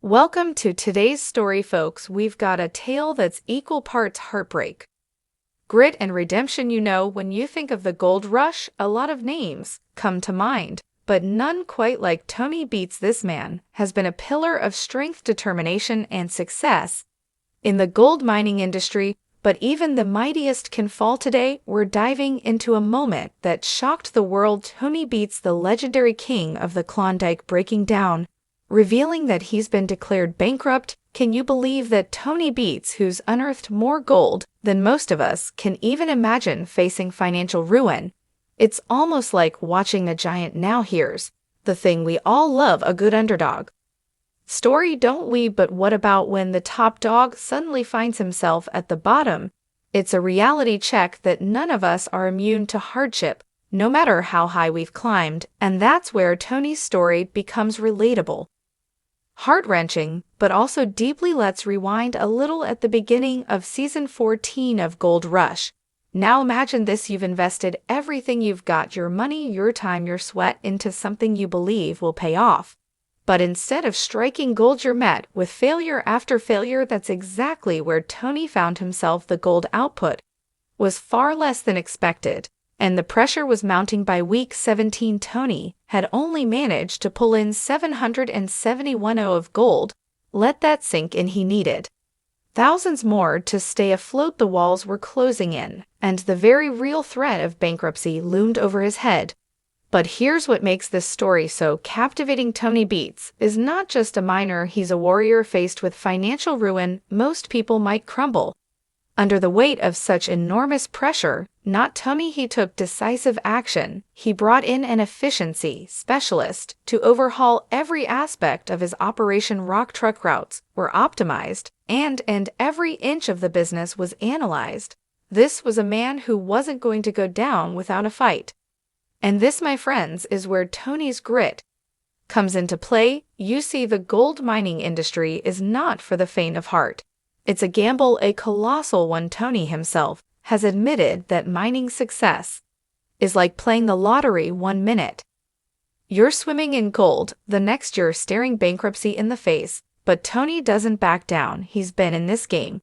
Welcome to today's story, folks. We've got a tale that's equal parts heartbreak, grit, and redemption. When you think of the gold rush, a lot of names come to mind, but none quite like Tony Beets. This man has been a pillar of strength, determination, and success in the gold mining industry, but even the mightiest can fall. Today, we're diving into a moment that shocked the world. Tony Beets, the legendary king of the Klondike, breaking down, revealing that he's been declared bankrupt. Can you believe that Tony Beets, who's unearthed more gold than most of us can even imagine, facing financial ruin? It's almost like watching a giant. Now here's the thing: we all love a good underdog story, don't we? But what about when the top dog suddenly finds himself at the bottom? It's a reality check that none of us are immune to hardship, no matter how high we've climbed, and that's where Tony's story becomes relatable, heart-wrenching, but also deeply. Let's rewind a little at the beginning of season 14 of Gold Rush. Now imagine this: you've invested everything you've got, your money, your time, your sweat, into something you believe will pay off. But instead of striking gold, you're met with failure after failure. That's exactly where Tony found himself. The gold output was far less than expected, and the pressure was mounting. By week 17, Tony had only managed to pull in 771 of gold. Let that sink in. He needed thousands more to stay afloat. The walls were closing in, and the very real threat of bankruptcy loomed over his head. But here's what makes this story so captivating: Tony Beets is not just a miner, he's a warrior. Faced with financial ruin, most people might crumble under the weight of such enormous pressure. Not Tony. He took decisive action. He brought in an efficiency specialist to overhaul every aspect of his operation. Rock truck routes were optimized, and every inch of the business was analyzed. This was a man who wasn't going to go down without a fight. And this, my friends, is where Tony's grit comes into play. You see, the gold mining industry is not for the faint of heart. It's a gamble, a colossal one. Tony himself has admitted that mining success is like playing the lottery. 1 minute you're swimming in gold, the next you're staring bankruptcy in the face. But Tony doesn't back down. He's been in this game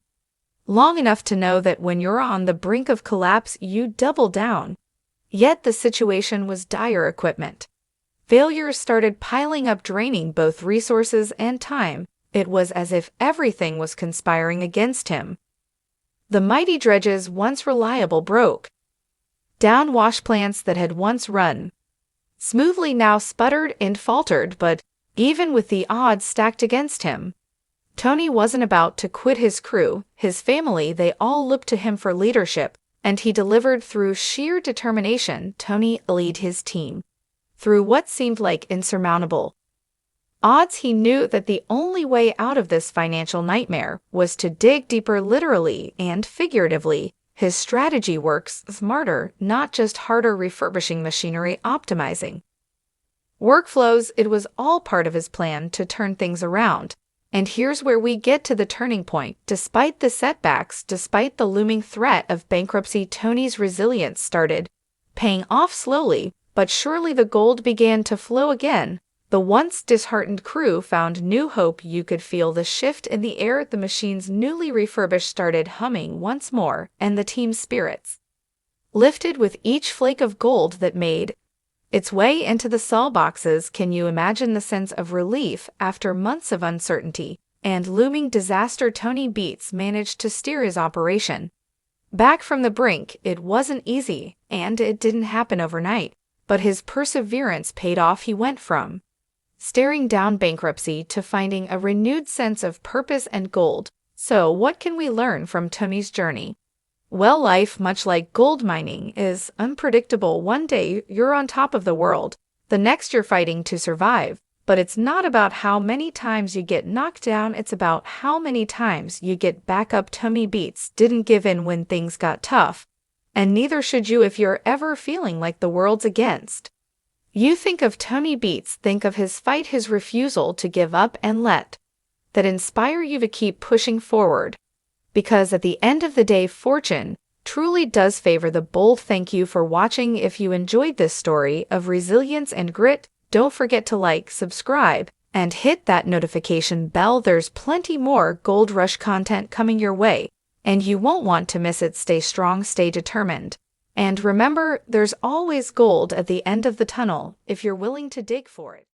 long enough to know that when you're on the brink of collapse, you double down. Yet the situation was dire. Equipment failures started piling up, draining both resources and time. It was as if everything was conspiring against him. The mighty dredges, once reliable, broke down. Wash plants that had once run smoothly now sputtered and faltered. But even with the odds stacked against him, Tony wasn't about to quit. His crew, his family, they all looked to him for leadership, and he delivered through sheer determination. Tony led his team through what seemed like insurmountable odds. He knew that the only way out of this financial nightmare was to dig deeper, literally and figuratively. His strategy works: smarter, not just harder, refurbishing machinery, optimizing workflows. It was all part of his plan to turn things around. And here's where we get to the turning point. Despite the setbacks, despite the looming threat of bankruptcy, Tony's resilience started paying off. Slowly but surely, the gold began to flow again. The once disheartened crew found new hope. You could feel the shift in the air. The machines, newly refurbished, started humming once more, and the team's spirits lifted with each flake of gold that made its way into the sell boxes. Can you imagine the sense of relief after months of uncertainty and looming disaster? Tony Beets managed to steer his operation back from the brink. It wasn't easy, and it didn't happen overnight, but his perseverance paid off. He went from staring down bankruptcy to finding a renewed sense of purpose and gold. So what can we learn from Tony's journey? Well, life, much like gold mining, is unpredictable. One day you're on top of the world, the next you're fighting to survive. But it's not about how many times you get knocked down, it's about how many times you get back up. Tony Beets didn't give in when things got tough, and neither should you if you're ever feeling like the world's against you. Think of Tony Beets, think of his fight, his refusal to give up, and let that inspire you to keep pushing forward. Because at the end of the day, fortune truly does favor the bold. Thank you for watching. If you enjoyed this story of resilience and grit, don't forget to like, subscribe, And hit that notification bell. There's plenty more Gold Rush content coming your way, and you won't want to miss it. Stay strong, stay determined. And remember, there's always gold at the end of the tunnel if you're willing to dig for it.